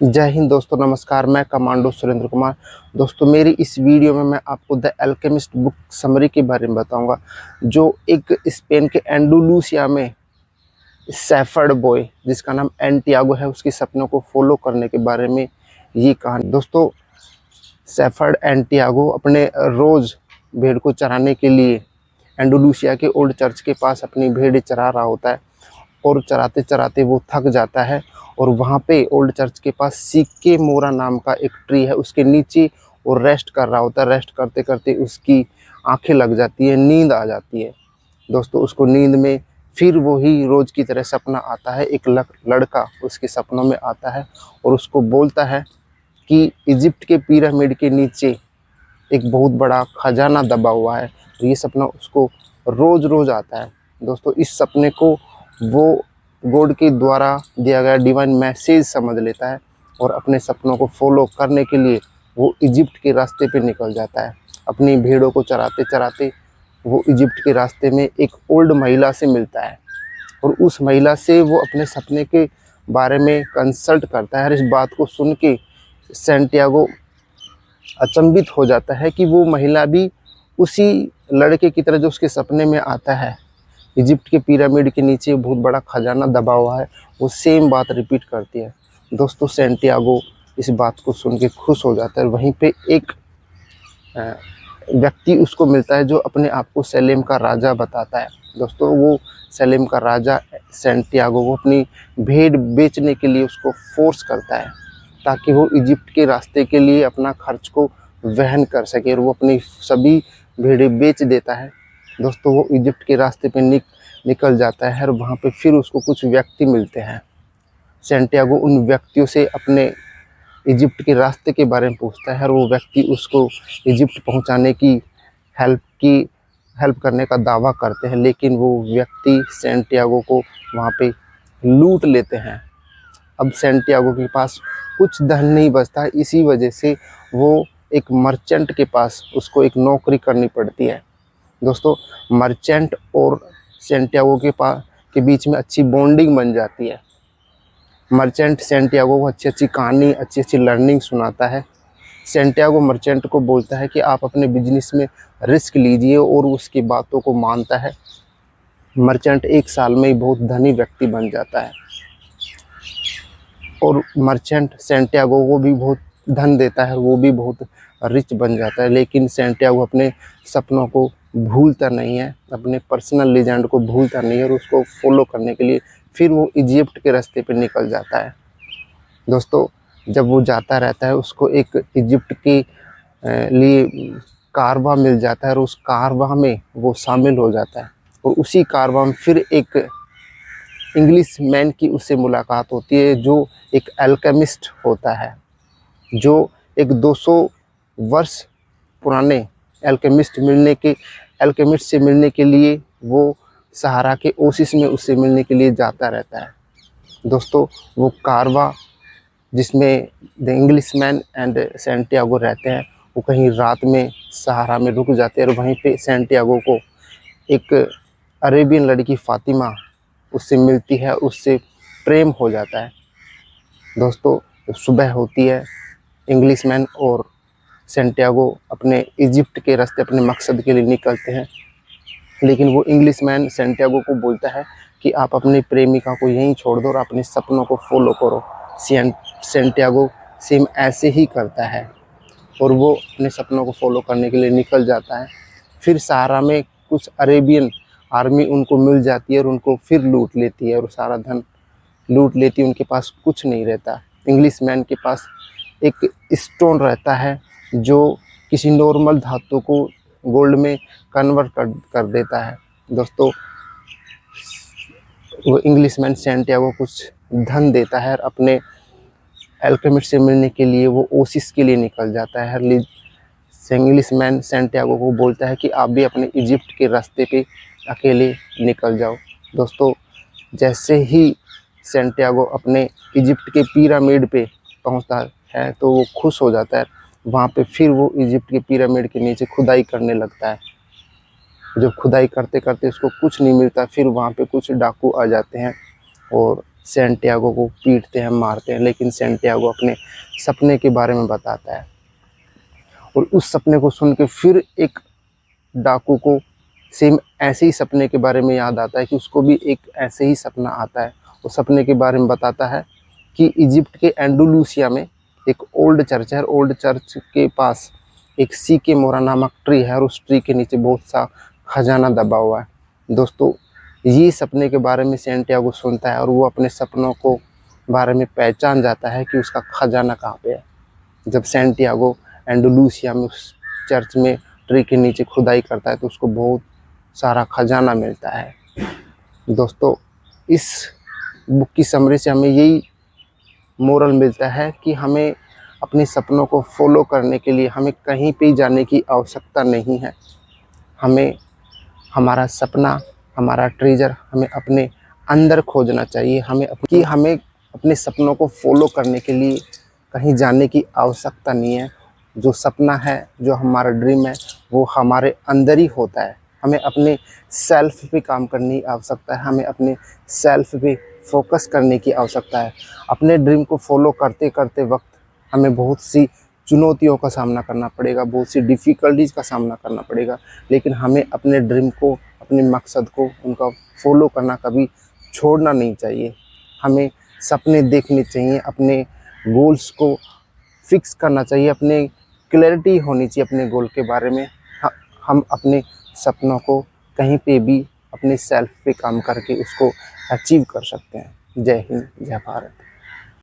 जय हिंद दोस्तों, नमस्कार। मैं कमांडो सुरेंद्र कुमार। दोस्तों, मेरी इस वीडियो में मैं आपको द अल्केमिस्ट बुक समरी के बारे में बताऊंगा, जो एक स्पेन के एंडलूसिया में शेफर्ड बॉय जिसका नाम एंटियागो है, उसके सपनों को फॉलो करने के बारे में ये कहानी। दोस्तों, शेफर्ड एंटियागो अपने रोज़ भेड़ को चराने के लिए एंडलूसिया के ओल्ड चर्च के पास अपनी भेड़ चरा रहा होता है और चराते चराते वो थक जाता है और वहाँ पे ओल्ड चर्च के पास सीके मोरा नाम का एक ट्री है, उसके नीचे वो रेस्ट कर रहा होता है। रेस्ट करते करते उसकी आंखें लग जाती है, नींद आ जाती है। दोस्तों, उसको नींद में फिर वही रोज़ की तरह सपना आता है। एक लड़का उसके सपनों में आता है और उसको बोलता है कि इजिप्ट के पिरामिड के नीचे एक बहुत बड़ा खजाना दबा हुआ है। तो ये सपना उसको रोज़ रोज़ आता है। दोस्तों, इस सपने को वो गॉड के द्वारा दिया गया डिवाइन मैसेज समझ लेता है और अपने सपनों को फॉलो करने के लिए वो इजिप्ट के रास्ते पे निकल जाता है। अपनी भेड़ों को चराते चराते वो इजिप्ट के रास्ते में एक ओल्ड महिला से मिलता है और उस महिला से वो अपने सपने के बारे में कंसल्ट करता है। और इस बात को सुन के सैंटियागो अचंभित हो जाता है कि वो महिला भी उसी लड़के की तरह जो उसके सपने में आता है, इजिप्ट के पिरामिड के नीचे बहुत बड़ा खजाना दबा हुआ है, वो सेम बात रिपीट करती है। दोस्तों, सैंटियागो इस बात को सुन के खुश हो जाता है। वहीं पे एक व्यक्ति उसको मिलता है जो अपने आप को सलेम का राजा बताता है। दोस्तों, वो सलेम का राजा सैंटियागो वो अपनी भेड़ बेचने के लिए उसको फोर्स करता है ताकि वो इजिप्ट के रास्ते के लिए अपना खर्च को वहन कर सके और वो अपनी सभी भेड़ें बेच देता है। दोस्तों, वो इजिप्ट के रास्ते पे निकल जाता है और वहाँ पे फिर उसको कुछ व्यक्ति मिलते हैं। सैंटियागो उन व्यक्तियों से अपने इजिप्ट के रास्ते के बारे में पूछता है और वो व्यक्ति उसको इजिप्ट पहुँचाने की हेल्प करने का दावा करते हैं, लेकिन वो व्यक्ति सैंटियागो को वहाँ पे लूट लेते हैं। अब सैंटियागो के पास कुछ धन नहीं बचता, इसी वजह से वो एक मर्चेंट के पास उसको एक नौकरी करनी पड़ती है। दोस्तों, मर्चेंट और सैंटियागो के बीच में अच्छी बॉन्डिंग बन जाती है। मर्चेंट सैंटियागो को अच्छी अच्छी कहानी, अच्छी अच्छी लर्निंग सुनाता है। सैंटियागो मर्चेंट को बोलता है कि आप अपने बिजनेस में रिस्क लीजिए और उसकी बातों को मानता है। मर्चेंट 1 साल में ही बहुत धनी व्यक्ति बन जाता है और मर्चेंट सैंटियागो को भी बहुत धन देता है, वो भी बहुत रिच बन जाता है। लेकिन सैंटियागो अपने सपनों को भूलता नहीं है, अपने पर्सनल लीजेंड को भूलता नहीं है और उसको फॉलो करने के लिए फिर वो इजिप्ट के रास्ते पे निकल जाता है। दोस्तों, जब वो जाता रहता है उसको एक इजिप्ट के लिए कारवां मिल जाता है और उस कारवां में वो शामिल हो जाता है और उसी कारवां में फिर एक इंग्लिश मैन की उससे मुलाकात होती है जो एक अल्केमिस्ट होता है, जो एक 200 वर्ष पुराने अल्केमिस्ट से मिलने के लिए वो सहारा के ओसिस में उससे मिलने के लिए जाता रहता है। दोस्तों, वो कारवा जिसमें the English man and Santiago रहते हैं, वो कहीं रात में सहारा में रुक जाते हैं और वहीं पे सैंटियागो को एक अरेबियन लड़की फ़ातिमा उससे मिलती है, उससे प्रेम हो जाता है। दोस्तों, सुबह होती है, इंग्लिशमैन और सैंटियागो अपने इजिप्ट के रास्ते अपने मकसद के लिए निकलते हैं, लेकिन वो इंग्लिशमैन सैंटियागो को बोलता है कि आप अपनी प्रेमिका को यहीं छोड़ दो और अपने सपनों को फॉलो करो। सैंटियागो सेम ऐसे ही करता है और वो अपने सपनों को फॉलो करने के लिए निकल जाता है। फिर सहारा में कुछ अरेबियन आर्मी उनको मिल जाती है और उनको फिर लूट लेती है और सारा धन लूट लेती है। उनके पास कुछ नहीं रहता। इंग्लिशमैन के पास एक स्टोन रहता है जो किसी नॉर्मल धातु को गोल्ड में कन्वर्ट कर देता है। दोस्तों, वो इंग्लिशमैन सैंटियागो कुछ धन देता है और अपने अल्केमिस्ट से मिलने के लिए वो ओसिस के लिए निकल जाता है। इंग्लिशमैन सैंटियागो को बोलता है कि आप भी अपने इजिप्ट के रास्ते पे अकेले निकल जाओ। दोस्तों, जैसे ही सैंटियागो अपने इजिप्ट के पिरामिड पे पहुंचता है तो वो खुश हो जाता है। वहाँ पे फिर वो इजिप्ट के पिरामिड के नीचे खुदाई करने लगता है। जब खुदाई करते करते उसको कुछ नहीं मिलता, फिर वहाँ पे कुछ डाकू आ जाते हैं और सैंटियागो को पीटते हैं, मारते हैं, लेकिन सैंटियागो अपने सपने के बारे में बताता है। और उस सपने को सुन के फिर एक डाकू को सेम ऐसे ही सपने के बारे में याद आता है कि उसको भी एक ऐसे ही सपना आता है। उस सपने के बारे में बताता है कि इजिप्ट के एंडोलूसिया में एक ओल्ड चर्च है, और ओल्ड चर्च के पास एक सीके मोरा नामक ट्री है, और उस ट्री के नीचे बहुत सा खजाना दबा हुआ है। दोस्तों, ये सपने के बारे में सैंटियागो सुनता है और वो अपने सपनों को बारे में पहचान जाता है कि उसका खजाना कहाँ पे है। जब सैंटियागो एंडोलूसिया में उस चर्च में ट्री के नीचे खुदाई करता है तो उसको बहुत सारा खजाना मिलता है। दोस्तों, इस बुक की समरी से हमें यही मोरल मिलता है कि हमें अपने सपनों को फॉलो करने के लिए हमें कहीं पे जाने की आवश्यकता नहीं है। हमें हमारा सपना, हमारा ट्रेजर हमें अपने अंदर खोजना चाहिए। हमें अपने सपनों को फॉलो करने के लिए कहीं जाने की आवश्यकता नहीं है। जो सपना है, जो हमारा ड्रीम है, वो हमारे अंदर ही होता है। हमें अपने सेल्फ पे काम करने की आवश्यकता है, हमें अपने सेल्फ पे फोकस करने की आवश्यकता है। अपने ड्रीम को फॉलो करते करते वक्त हमें बहुत सी चुनौतियों का सामना करना पड़ेगा, बहुत सी डिफ़िकल्टीज़ का सामना करना पड़ेगा, लेकिन हमें अपने ड्रीम को, अपने मकसद को, उनका फॉलो करना कभी छोड़ना नहीं चाहिए। हमें सपने देखने चाहिए, अपने गोल्स को फिक्स करना चाहिए, अपने क्लैरिटी होनी चाहिए अपने गोल के बारे में। हम अपने सपनों को कहीं पे भी अपने सेल्फ पे काम करके उसको अचीव कर सकते हैं। जय हिंद, जय भारत।